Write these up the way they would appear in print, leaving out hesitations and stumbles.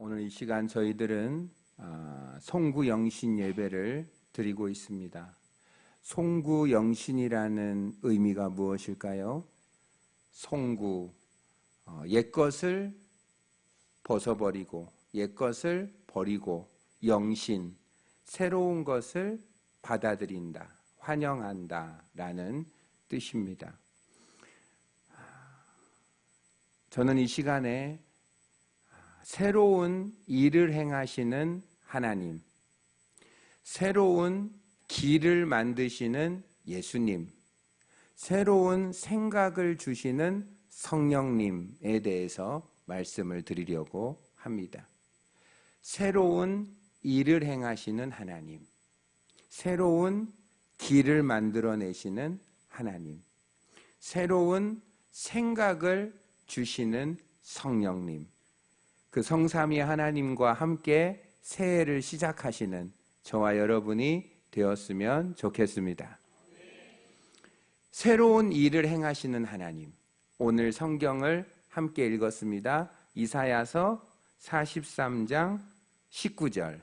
오늘 이 시간 저희들은 송구영신 예배를 드리고 있습니다. 송구영신이라는 의미가 무엇일까요? 송구, 옛것을 벗어버리고 옛것을 버리고 영신, 새로운 것을 받아들인다, 환영한다 라는 뜻입니다. 저는 이 시간에 새로운 일을 행하시는 하나님, 새로운 길을 만드시는 예수님, 새로운 생각을 주시는 성령님에 대해서 말씀을 드리려고 합니다. 새로운 일을 행하시는 하나님, 새로운 길을 만들어내시는 하나님, 새로운 생각을 주시는 성령님, 그 성삼위 하나님과 함께 새해를 시작하시는 저와 여러분이 되었으면 좋겠습니다. 새로운 일을 행하시는 하나님, 오늘 성경을 함께 읽었습니다. 이사야서 43장 19절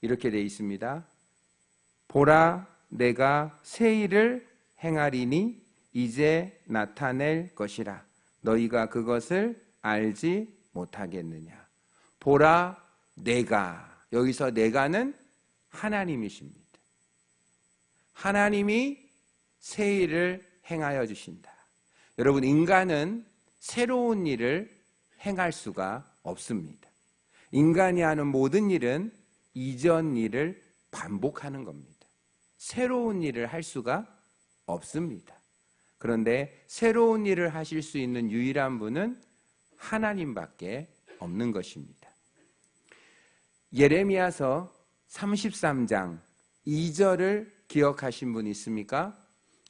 이렇게 되어 있습니다. 보라, 내가 새 일을 행하리니 이제 나타낼 것이라. 너희가 그것을 알지 못하겠느냐. 보라, 내가, 여기서 내가는 하나님이십니다. 하나님이 새 일을 행하여 주신다. 여러분, 인간은 새로운 일을 행할 수가 없습니다. 인간이 하는 모든 일은 이전 일을 반복하는 겁니다. 새로운 일을 할 수가 없습니다. 그런데 새로운 일을 하실 수 있는 유일한 분은 하나님밖에 없는 것입니다. 예레미야서 33장 2절을 기억하신 분 있습니까?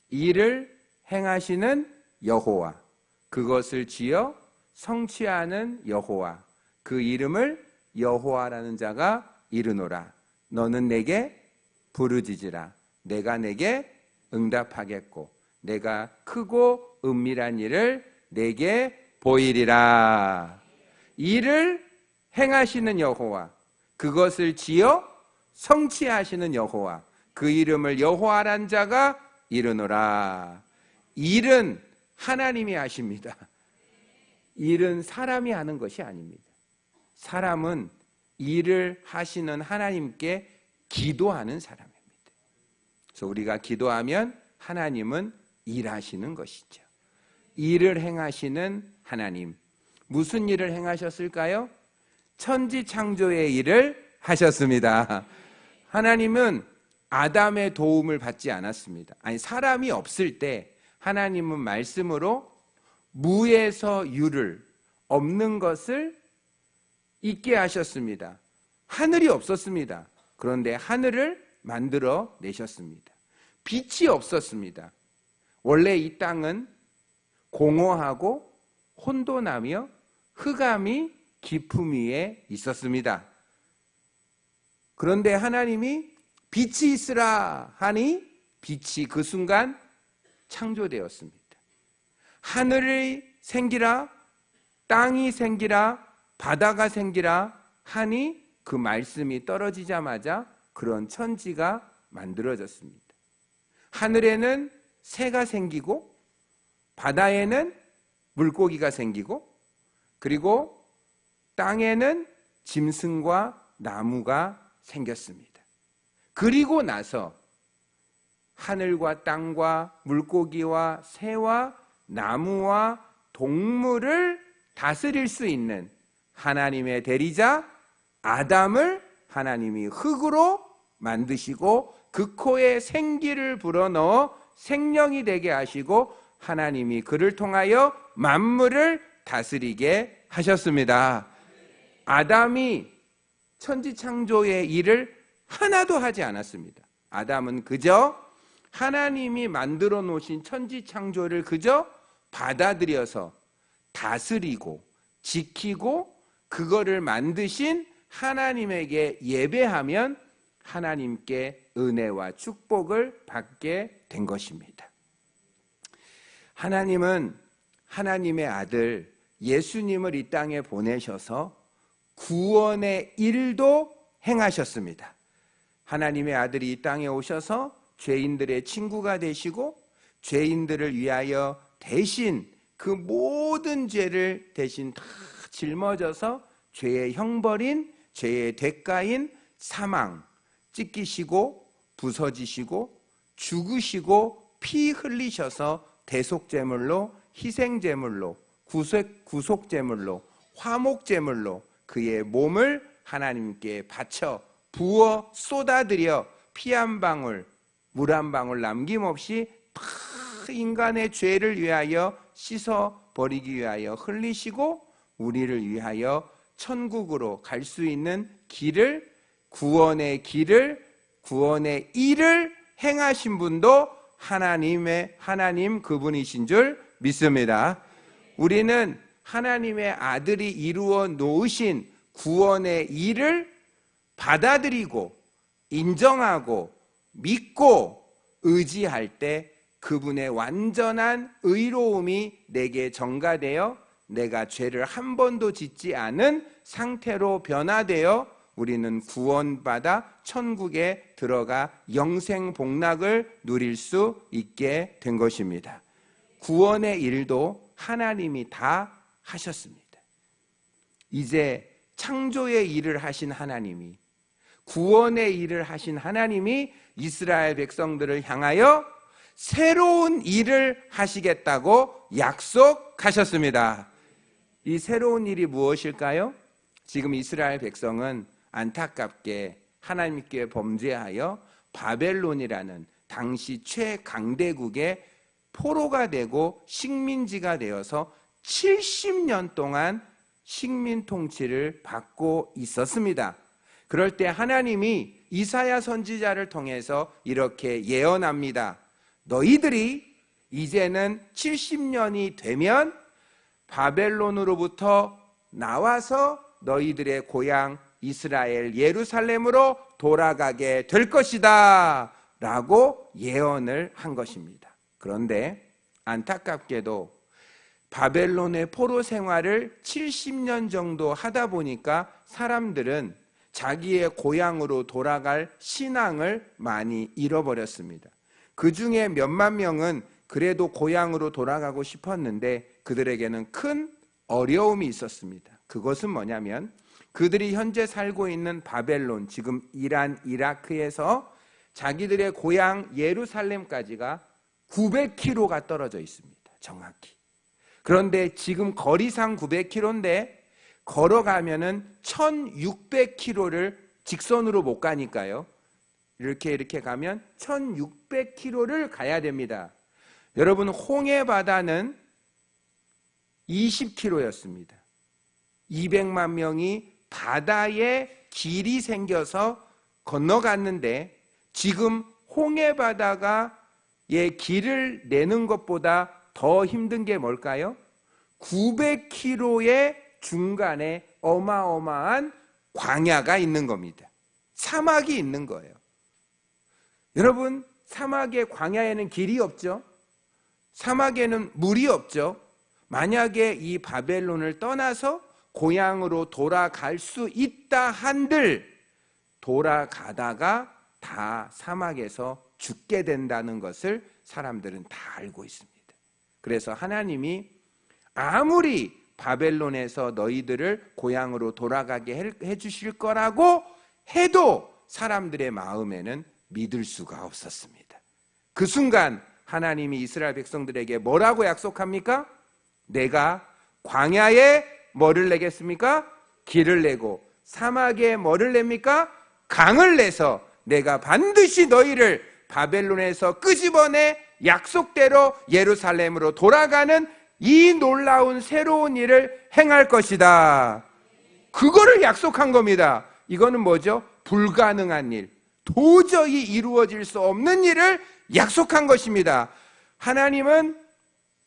일을 행하시는 여호와, 그것을 지어 성취하는 여호와, 그 이름을 여호와라는 자가 이르노라. 너는 내게 부르짖으라. 내가 내게 응답하겠고 내가 크고 은밀한 일을 내게 보이리라. 일을 행하시는 여호와, 그것을 지어 성취하시는 여호와, 그 이름을 여호와란 자가 이르노라. 일은 하나님이 하십니다. 일은 사람이 하는 것이 아닙니다. 사람은 일을 하시는 하나님께 기도하는 사람입니다. 그래서 우리가 기도하면 하나님은 일하시는 것이죠. 일을 행하시는 하나님, 무슨 일을 행하셨을까요? 천지 창조의 일을 하셨습니다. 하나님은 아담의 도움을 받지 않았습니다. 아니, 사람이 없을 때 하나님은 말씀으로 무에서 유를, 없는 것을 있게 하셨습니다. 하늘이 없었습니다. 그런데 하늘을 만들어 내셨습니다. 빛이 없었습니다. 원래 이 땅은 공허하고 혼돈하며 흑암이 깊음 위에 있었습니다. 그런데 하나님이 빛이 있으라 하니 빛이 그 순간 창조되었습니다. 하늘이 생기라, 땅이 생기라, 바다가 생기라 하니 그 말씀이 떨어지자마자 그런 천지가 만들어졌습니다. 하늘에는 새가 생기고 바다에는 물고기가 생기고 그리고 땅에는 짐승과 나무가 생겼습니다. 그리고 나서 하늘과 땅과 물고기와 새와 나무와 동물을 다스릴 수 있는 하나님의 대리자 아담을 하나님이 흙으로 만드시고 그 코에 생기를 불어넣어 생명이 되게 하시고 하나님이 그를 통하여 만물을 다스리게 하셨습니다. 아담이 천지창조의 일을 하나도 하지 않았습니다. 아담은 그저 하나님이 만들어 놓으신 천지창조를 그저 받아들여서 다스리고 지키고 그거를 만드신 하나님에게 예배하면 하나님께 은혜와 축복을 받게 된 것입니다. 하나님은 하나님의 아들 예수님을 이 땅에 보내셔서 구원의 일도 행하셨습니다. 하나님의 아들이 이 땅에 오셔서 죄인들의 친구가 되시고 죄인들을 위하여 대신 그 모든 죄를 대신 다 짊어져서 죄의 형벌인 죄의 대가인 사망 찢기시고 부서지시고 죽으시고 피 흘리셔서 대속제물로 희생제물로 구속제물로 화목제물로 그의 몸을 하나님께 바쳐 부어 쏟아들여 피 한 방울 물 한 방울 남김없이 다 인간의 죄를 위하여 씻어버리기 위하여 흘리시고 우리를 위하여 천국으로 갈 수 있는 길을 구원의 일을 행하신 분도 하나님 그분이신 줄 믿습니다. 우리는 하나님의 아들이 이루어 놓으신 구원의 일을 받아들이고 인정하고 믿고 의지할 때 그분의 완전한 의로움이 내게 전가되어 내가 죄를 한 번도 짓지 않은 상태로 변화되어 우리는 구원받아 천국에 들어가 영생 복락을 누릴 수 있게 된 것입니다. 구원의 일도 하나님이 다 하셨습니다. 이제 창조의 일을 하신 하나님이, 구원의 일을 하신 하나님이 이스라엘 백성들을 향하여 새로운 일을 하시겠다고 약속하셨습니다. 이 새로운 일이 무엇일까요? 지금 이스라엘 백성은 안타깝게 하나님께 범죄하여 바벨론이라는 당시 최강대국의 포로가 되고 식민지가 되어서 70년 동안 식민 통치를 받고 있었습니다. 그럴 때 하나님이 이사야 선지자를 통해서 이렇게 예언합니다. 너희들이 이제는 70년이 되면 바벨론으로부터 나와서 너희들의 고향 이스라엘 예루살렘으로 돌아가게 될 것이다 라고 예언을 한 것입니다. 그런데 안타깝게도 바벨론의 포로 생활을 70년 정도 하다 보니까 사람들은 자기의 고향으로 돌아갈 신앙을 많이 잃어버렸습니다. 그 중에 몇만 명은 그래도 고향으로 돌아가고 싶었는데 그들에게는 큰 어려움이 있었습니다. 그것은 뭐냐면 그들이 현재 살고 있는 바벨론, 지금 이란, 이라크에서 자기들의 고향 예루살렘까지가 900km가 떨어져 있습니다. 정확히. 그런데 지금 거리상 900km인데 걸어가면은 1600km를 직선으로 못 가니까요. 이렇게 가면 1600km를 가야 됩니다. 여러분, 홍해 바다는 20km였습니다. 200만 명이 바다에 길이 생겨서 건너갔는데 지금 홍해 바다가 길을 내는 것보다 더 힘든 게 뭘까요? 900km의 중간에 어마어마한 광야가 있는 겁니다. 사막이 있는 거예요. 여러분, 사막의 광야에는 길이 없죠? 사막에는 물이 없죠? 만약에 이 바벨론을 떠나서 고향으로 돌아갈 수 있다 한들 돌아가다가 다 사막에서 죽게 된다는 것을 사람들은 다 알고 있습니다. 그래서 하나님이 아무리 바벨론에서 너희들을 고향으로 돌아가게 해주실 거라고 해도 사람들의 마음에는 믿을 수가 없었습니다. 그 순간 하나님이 이스라엘 백성들에게 뭐라고 약속합니까? 내가 광야에 뭐를 내겠습니까? 길을 내고 사막에 뭐를 냅니까? 강을 내서 내가 반드시 너희를 바벨론에서 끄집어내 약속대로 예루살렘으로 돌아가는 이 놀라운 새로운 일을 행할 것이다. 그거를 약속한 겁니다. 이거는 뭐죠? 불가능한 일, 도저히 이루어질 수 없는 일을 약속한 것입니다. 하나님은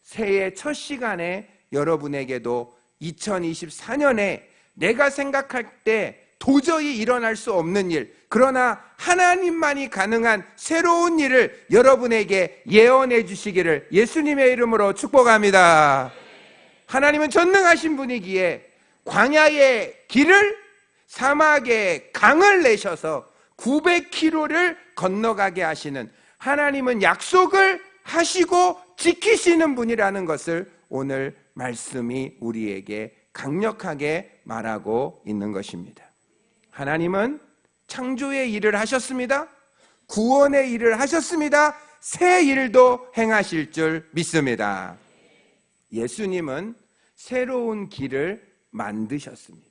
새해 첫 시간에 여러분에게도 2024년에 내가 생각할 때 도저히 일어날 수 없는 일, 그러나 하나님만이 가능한 새로운 일을 여러분에게 예언해 주시기를 예수님의 이름으로 축복합니다. 하나님은 전능하신 분이기에 광야의 길을 사막에 강을 내셔서 900km를 건너가게 하시는, 하나님은 약속을 하시고 지키시는 분이라는 것을 오늘 말씀이 우리에게 강력하게 말하고 있는 것입니다. 하나님은 창조의 일을 하셨습니다. 구원의 일을 하셨습니다. 새 일도 행하실 줄 믿습니다. 예수님은 새로운 길을 만드셨습니다.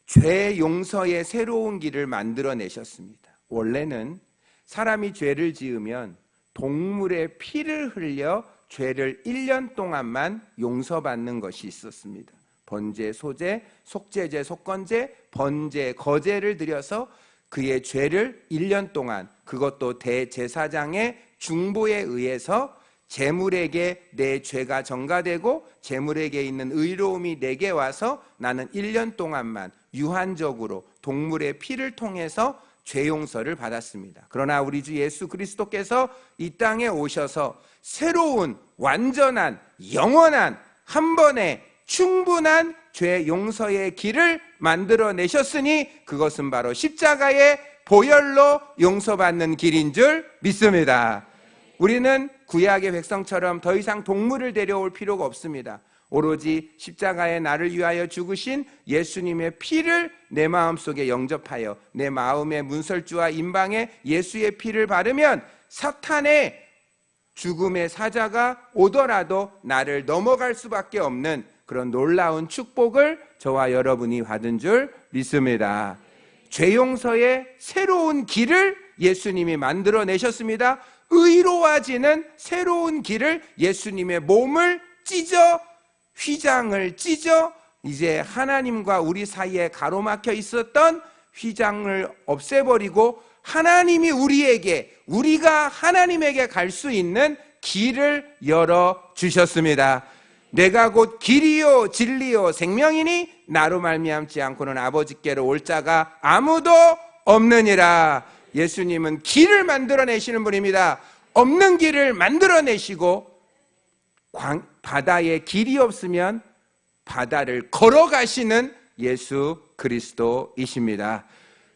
죄 용서의 새로운 길을 만들어내셨습니다. 원래는 사람이 죄를 지으면 동물의 피를 흘려 죄를 1년 동안만 용서받는 것이 있었습니다. 번제, 소제, 속죄제, 속건제, 번제, 거제를 드려서 그의 죄를 1년 동안, 그것도 대제사장의 중보에 의해서 제물에게 내 죄가 전가되고 제물에게 있는 의로움이 내게 와서 나는 1년 동안만 유한적으로 동물의 피를 통해서 죄 용서를 받았습니다. 그러나 우리 주 예수 그리스도께서 이 땅에 오셔서 새로운 완전한 영원한 한 번의 충분한 죄 용서의 길을 만들어내셨으니 그것은 바로 십자가의 보혈로 용서받는 길인 줄 믿습니다. 우리는 구약의 백성처럼 더 이상 동물을 데려올 필요가 없습니다. 오로지 십자가에 나를 위하여 죽으신 예수님의 피를 내 마음속에 영접하여 내 마음의 문설주와 임방에 예수의 피를 바르면 사탄의 죽음의 사자가 오더라도 나를 넘어갈 수밖에 없는 그런 놀라운 축복을 저와 여러분이 받은 줄 믿습니다. 죄 용서의 새로운 길을 예수님이 만들어내셨습니다. 의로워지는 새로운 길을, 예수님의 몸을 찢어 휘장을 찢어 이제 하나님과 우리 사이에 가로막혀 있었던 휘장을 없애버리고 하나님이 우리에게, 우리가 하나님에게 갈 수 있는 길을 열어주셨습니다. 내가 곧 길이요 진리요 생명이니 나로 말미암지 않고는 아버지께로 올 자가 아무도 없느니라. 예수님은 길을 만들어내시는 분입니다. 없는 길을 만들어내시고 바다에 길이 없으면 바다를 걸어가시는 예수 그리스도이십니다.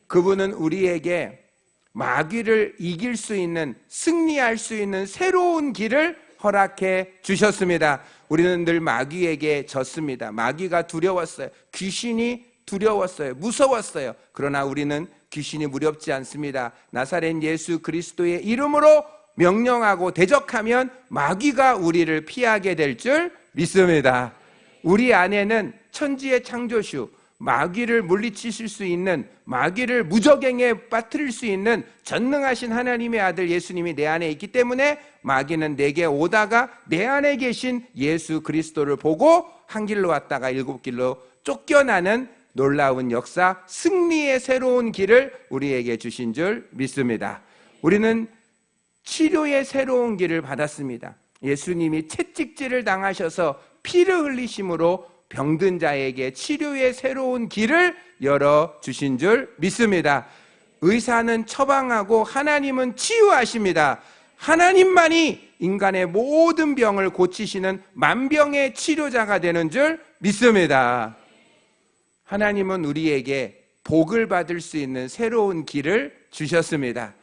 그분은 우리에게 마귀를 이길 수 있는, 승리할 수 있는 새로운 길을 허락해 주셨습니다. 우리는 늘 마귀에게 졌습니다. 마귀가 두려웠어요. 귀신이 두려웠어요. 무서웠어요. 그러나 우리는 귀신이 무렵지 않습니다. 나사렛 예수 그리스도의 이름으로 명령하고 대적하면 마귀가 우리를 피하게 될 줄 믿습니다. 우리 안에는 천지의 창조주, 마귀를 물리치실 수 있는, 마귀를 무적행에 빠뜨릴 수 있는 전능하신 하나님의 아들 예수님이 내 안에 있기 때문에 마귀는 내게 오다가 내 안에 계신 예수 그리스도를 보고 한 길로 왔다가 7길로 쫓겨나는 놀라운 역사, 승리의 새로운 길을 우리에게 주신 줄 믿습니다. 우리는 치료의 새로운 길을 받았습니다. 예수님이 채찍질을 당하셔서 피를 흘리심으로 병든 자에게 치료의 새로운 길을 열어주신 줄 믿습니다. 의사는 처방하고 하나님은 치유하십니다. 하나님만이 인간의 모든 병을 고치시는 만병의 치료자가 되는 줄 믿습니다. 하나님은 우리에게 복을 받을 수 있는 새로운 길을 주셨습니다.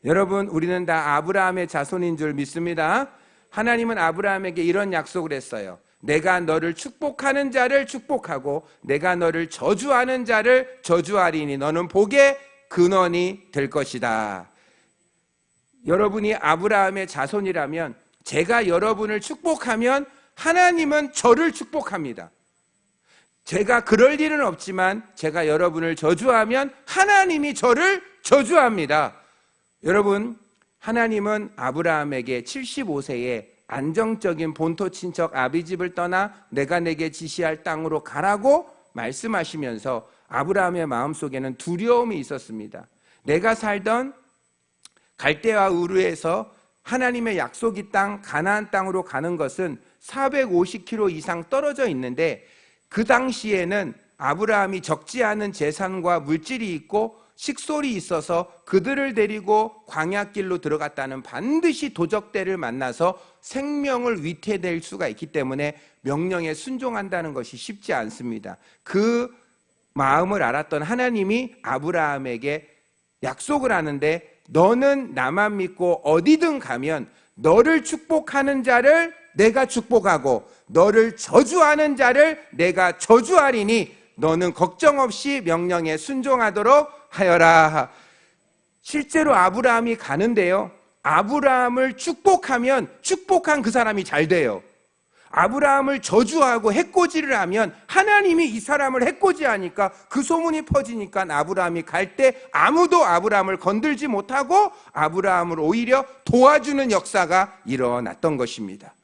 여러분, 우리는 다 아브라함의 자손인 줄 믿습니다. 하나님은 아브라함에게 이런 약속을 했어요. 내가 너를 축복하는 자를 축복하고 내가 너를 저주하는 자를 저주하리니 너는 복의 근원이 될 것이다. 여러분이 아브라함의 자손이라면, 제가 여러분을 축복하면 하나님은 저를 축복합니다. 제가 그럴 일은 없지만 제가 여러분을 저주하면 하나님이 저를 저주합니다. 여러분, 하나님은 아브라함에게 75세에 안정적인 본토 친척 아비집을 떠나 내가 내게 지시할 땅으로 가라고 말씀하시면서 아브라함의 마음속에는 두려움이 있었습니다. 내가 살던 갈대아 우르에서 하나님의 약속의 땅 가나안 땅으로 가는 것은 450km 이상 떨어져 있는데, 그 당시에는 아브라함이 적지 않은 재산과 물질이 있고 식솔이 있어서 그들을 데리고 광야길로 들어갔다는, 반드시 도적대를 만나서 생명을 위태될 수가 있기 때문에 명령에 순종한다는 것이 쉽지 않습니다. 그 마음을 알았던 하나님이 아브라함에게 약속을 하는데, 너는 나만 믿고 어디든 가면 너를 축복하는 자를 내가 축복하고 너를 저주하는 자를 내가 저주하리니 너는 걱정 없이 명령에 순종하도록 하여라. 실제로 아브라함이 가는데요, 아브라함을 축복하면 축복한 그 사람이 잘 돼요. 아브라함을 저주하고 해코지를 하면 하나님이 이 사람을 해코지하니까 그 소문이 퍼지니까 아브라함이 갈 때 아무도 아브라함을 건들지 못하고 아브라함을 오히려 도와주는 역사가 일어났던 것입니다.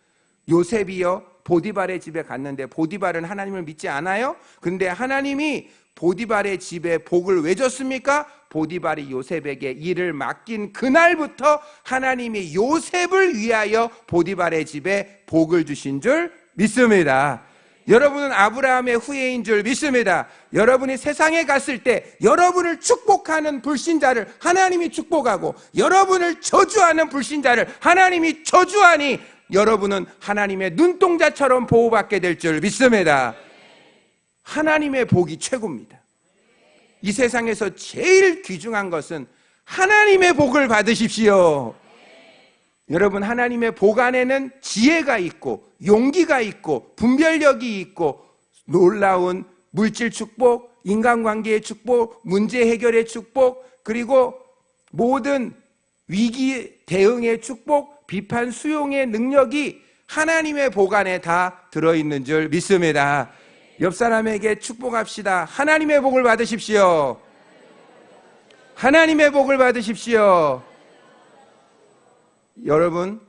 요셉이요, 보디발의 집에 갔는데 보디발은 하나님을 믿지 않아요? 근데 하나님이 보디발의 집에 복을 왜 줬습니까? 보디발이 요셉에게 일을 맡긴 그날부터 하나님이 요셉을 위하여 보디발의 집에 복을 주신 줄 믿습니다. 여러분은 아브라함의 후예인 줄 믿습니다. 여러분이 세상에 갔을 때 여러분을 축복하는 불신자를 하나님이 축복하고 여러분을 저주하는 불신자를 하나님이 저주하니 여러분은 하나님의 눈동자처럼 보호받게 될 줄 믿습니다. 하나님의 복이 최고입니다. 이 세상에서 제일 귀중한 것은 하나님의 복을 받으십시오. 여러분, 하나님의 복 안에는 지혜가 있고 용기가 있고 분별력이 있고 놀라운 물질 축복, 인간관계의 축복, 문제 해결의 축복, 그리고 모든 위기 대응의 축복, 비판 수용의 능력이 하나님의 복 안에 다 들어있는 줄 믿습니다. 옆 사람에게 축복합시다. 하나님의 복을 받으십시오. 하나님의 복을 받으십시오. 여러분,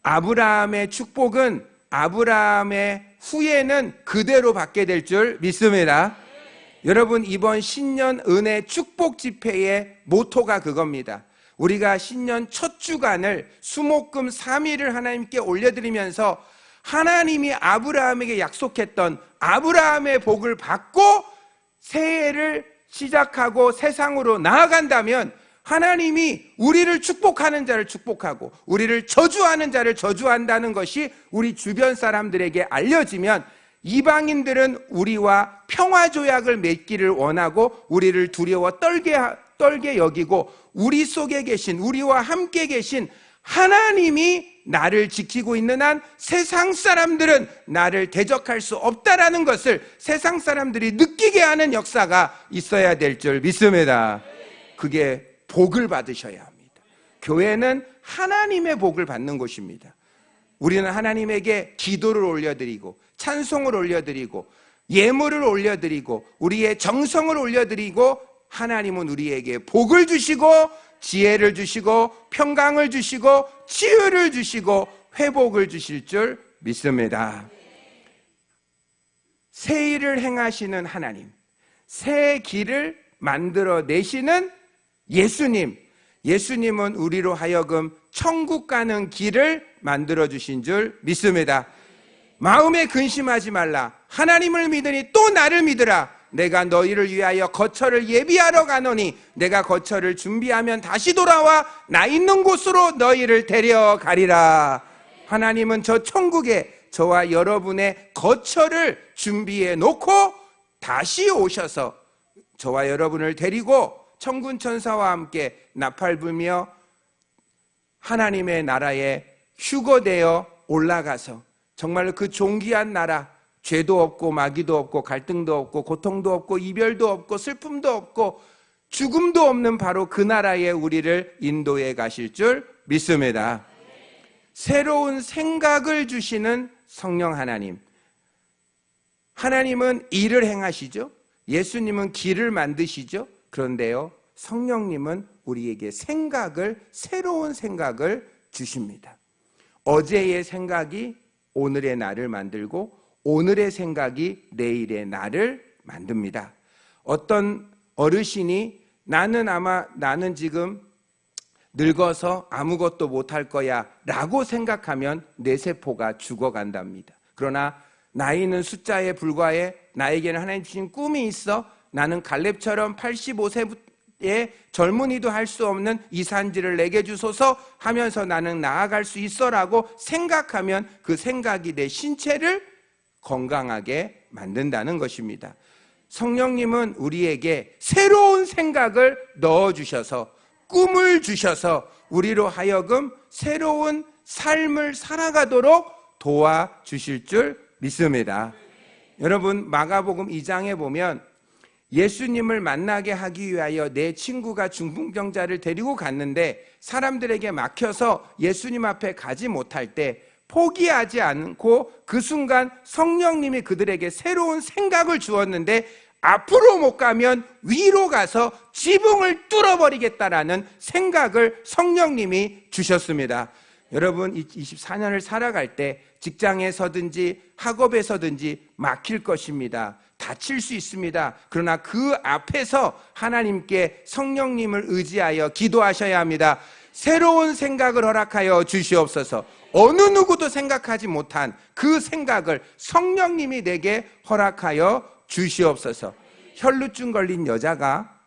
아브라함의 축복은 아브라함의 후예는 그대로 받게 될 줄 믿습니다. 여러분, 이번 신년 은혜 축복 집회의 모토가 그겁니다. 우리가 신년 첫 주간을 수목금 3일을 하나님께 올려드리면서 하나님이 아브라함에게 약속했던 아브라함의 복을 받고 새해를 시작하고 세상으로 나아간다면 하나님이 우리를 축복하는 자를 축복하고 우리를 저주하는 자를 저주한다는 것이 우리 주변 사람들에게 알려지면 이방인들은 우리와 평화조약을 맺기를 원하고 우리를 두려워 떨게 여기고 우리 속에 계신, 우리와 함께 계신 하나님이 나를 지키고 있는 한 세상 사람들은 나를 대적할 수 없다라는 것을 세상 사람들이 느끼게 하는 역사가 있어야 될 줄 믿습니다. 그게 복을 받으셔야 합니다. 교회는 하나님의 복을 받는 곳입니다. 우리는 하나님에게 기도를 올려드리고 찬송을 올려드리고 예물을 올려드리고 우리의 정성을 올려드리고 하나님은 우리에게 복을 주시고 지혜를 주시고 평강을 주시고 치유를 주시고 회복을 주실 줄 믿습니다. 새 일을 행하시는 하나님, 새 길을 만들어내시는 예수님, 예수님은 우리로 하여금 천국 가는 길을 만들어주신 줄 믿습니다. 마음에 근심하지 말라. 하나님을 믿으니 또 나를 믿으라. 내가 너희를 위하여 거처를 예비하러 가노니 내가 거처를 준비하면 다시 돌아와 나 있는 곳으로 너희를 데려가리라. 하나님은 저 천국에 저와 여러분의 거처를 준비해 놓고 다시 오셔서 저와 여러분을 데리고 천군 천사와 함께 나팔 불며 하나님의 나라에 휴거되어 올라가서 정말 그 존귀한 나라, 죄도 없고 마귀도 없고 갈등도 없고 고통도 없고 이별도 없고 슬픔도 없고 죽음도 없는 바로 그 나라에 우리를 인도해 가실 줄 믿습니다. 새로운 생각을 주시는 성령 하나님, 하나님은 일을 행하시죠. 예수님은 길을 만드시죠. 그런데요, 성령님은 우리에게 새로운 생각을 주십니다. 어제의 생각이 오늘의 나를 만들고 오늘의 생각이 내일의 나를 만듭니다. 어떤 어르신이 나는 지금 늙어서 아무것도 못할 거야 라고 생각하면 내 세포가 죽어간답니다. 그러나 나이는 숫자에 불과해. 나에게는 하나님 주신 꿈이 있어. 나는 갈렙처럼 85세의 젊은이도 할 수 없는 이 산지를 내게 주소서 하면서 나는 나아갈 수 있어라고 생각하면 그 생각이 내 신체를 건강하게 만든다는 것입니다. 성령님은 우리에게 새로운 생각을 넣어주셔서 꿈을 주셔서 우리로 하여금 새로운 삶을 살아가도록 도와주실 줄 믿습니다. 여러분, 마가복음 2장에 보면 예수님을 만나게 하기 위하여 내 친구가 중풍병자를 데리고 갔는데 사람들에게 막혀서 예수님 앞에 가지 못할 때 포기하지 않고 그 순간 성령님이 그들에게 새로운 생각을 주었는데 앞으로 못 가면 위로 가서 지붕을 뚫어버리겠다라는 생각을 성령님이 주셨습니다. 여러분, 24년을 살아갈 때 직장에서든지 학업에서든지 막힐 것입니다. 다칠 수 있습니다. 그러나 그 앞에서 하나님께 성령님을 의지하여 기도하셔야 합니다. 새로운 생각을 허락하여 주시옵소서. 어느 누구도 생각하지 못한 그 생각을 성령님이 내게 허락하여 주시옵소서. 혈루증 걸린 여자가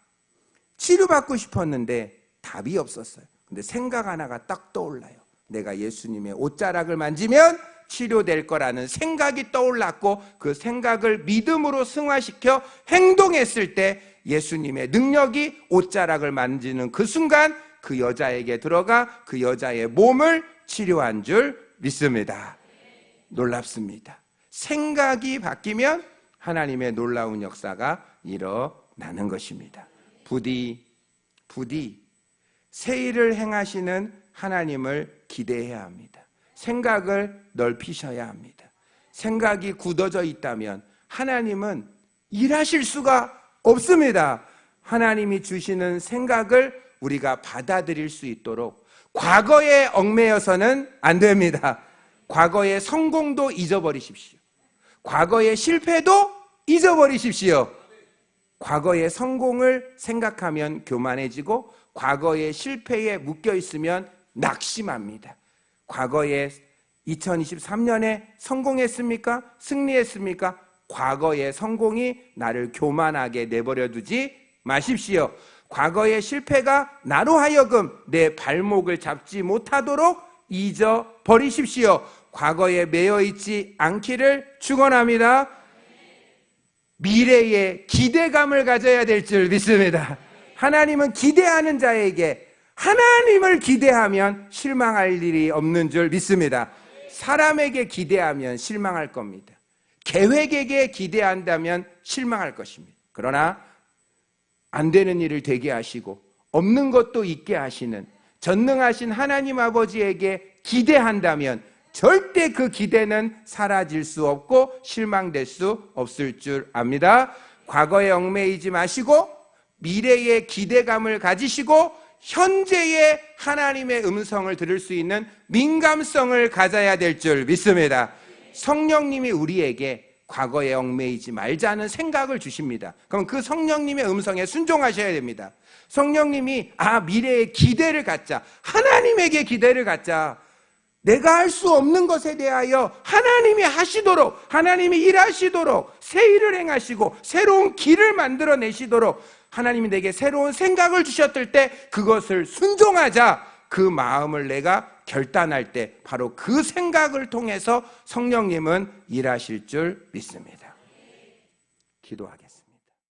치료받고 싶었는데 답이 없었어요. 근데 생각 하나가 딱 떠올라요. 내가 예수님의 옷자락을 만지면 치료될 거라는 생각이 떠올랐고 그 생각을 믿음으로 승화시켜 행동했을 때 예수님의 능력이 옷자락을 만지는 그 순간 그 여자에게 들어가 그 여자의 몸을 치료한 줄 믿습니다. 놀랍습니다. 생각이 바뀌면 하나님의 놀라운 역사가 일어나는 것입니다. 부디 새 일을 행하시는 하나님을 기대해야 합니다. 생각을 넓히셔야 합니다. 생각이 굳어져 있다면 하나님은 일하실 수가 없습니다. 하나님이 주시는 생각을 우리가 받아들일 수 있도록 과거에 얽매여서는 안 됩니다. 과거의 성공도 잊어버리십시오. 과거의 실패도 잊어버리십시오. 과거의 성공을 생각하면 교만해지고 과거의 실패에 묶여있으면 낙심합니다. 과거에 2023년에 성공했습니까? 승리했습니까? 과거의 성공이 나를 교만하게 내버려 두지 마십시오. 과거의 실패가 나로 하여금 내 발목을 잡지 못하도록 잊어버리십시오. 과거에 매여있지 않기를 축원합니다. 미래에 기대감을 가져야 될 줄 믿습니다. 하나님은 기대하는 자에게 하나님을 기대하면 실망할 일이 없는 줄 믿습니다. 사람에게 기대하면 실망할 겁니다. 계획에게 기대한다면 실망할 것입니다. 그러나 안 되는 일을 되게 하시고 없는 것도 있게 하시는 전능하신 하나님 아버지에게 기대한다면 절대 그 기대는 사라질 수 없고 실망될 수 없을 줄 압니다. 과거에 얽매이지 마시고 미래의 기대감을 가지시고 현재의 하나님의 음성을 들을 수 있는 민감성을 가져야 될 줄 믿습니다. 성령님이 우리에게 과거에 얽매이지 말자는 생각을 주십니다. 그럼 그 성령님의 음성에 순종하셔야 됩니다. 성령님이 미래의 기대를 갖자, 하나님에게 기대를 갖자, 내가 할 수 없는 것에 대하여 하나님이 하시도록, 하나님이 일하시도록, 새 일을 행하시고 새로운 길을 만들어내시도록 하나님이 내게 새로운 생각을 주셨을 때 그것을 순종하자, 그 마음을 내가 결단할 때 바로 그 생각을 통해서 성령님은 일하실 줄 믿습니다. 기도하겠습니다.